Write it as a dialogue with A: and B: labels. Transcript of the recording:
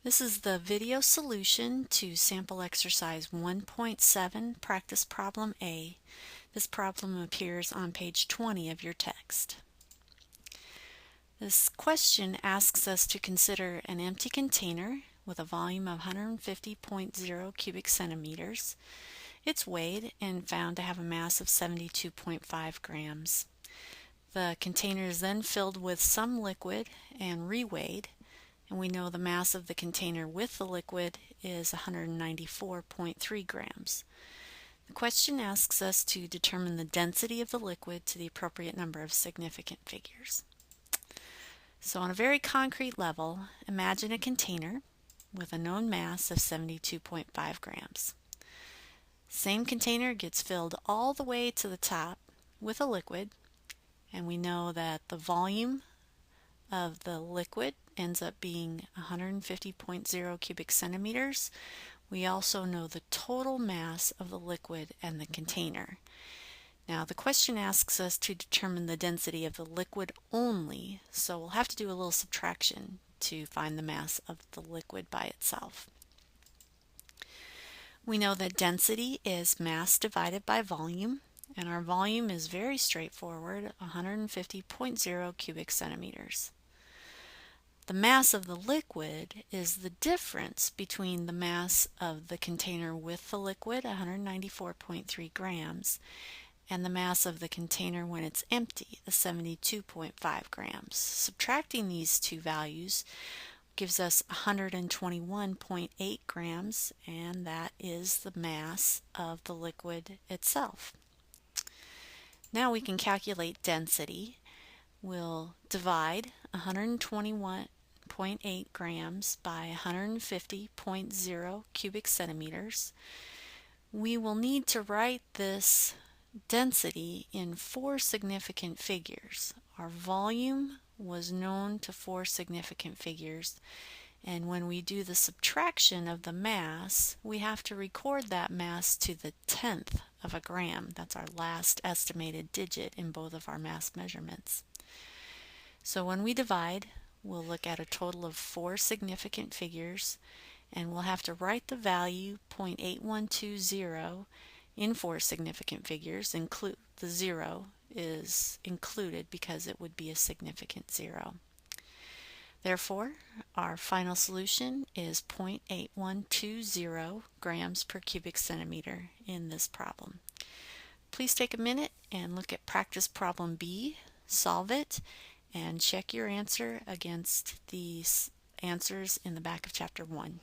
A: This is the video solution to sample exercise 1.7 practice problem A. This problem appears on page 20 of your text. This question asks us to consider an empty container with a volume of 150.0 cubic centimeters. It's weighed and found to have a mass of 72.5 grams. The container is then filled with some liquid and reweighed, and we know the mass of the container with the liquid is 194.3 grams. The question asks us to determine the density of the liquid to the appropriate number of significant figures. So on a very concrete level, imagine a container with a known mass of 72.5 grams. Same container gets filled all the way to the top with a liquid, and we know that the volume of the liquid ends up being 150.0 cubic centimeters. We also know the total mass of the liquid and the container. Now the question asks us to determine the density of the liquid only, so we'll have to do a little subtraction to find the mass of the liquid by itself. We know that density is mass divided by volume, and our volume is very straightforward, 150.0 cubic centimeters. The mass of the liquid is the difference between the mass of the container with the liquid, 194.3 grams, and the mass of the container when it's empty, the 72.5 grams. Subtracting these two values gives us 121.8 grams, and that is the mass of the liquid itself. Now we can calculate density. We'll divide 121.8 grams by 150.0 cubic centimeters. We will need to write this density in 4 significant figures. Our volume was known to 4 significant figures, and when we do the subtraction of the mass, we have to record that mass to the 10th of a gram. That's our last estimated digit in both of our mass measurements. So when we divide, we'll look at a total of 4 significant figures, and we'll have to write the value 0.8120 in 4 significant figures. Include the 0 is included because it would be a significant 0. Therefore, our final solution is 0.8120 grams per cubic centimeter in this problem. Please take a minute and look at practice problem B, solve it, and check your answer against these answers in the back of chapter 1.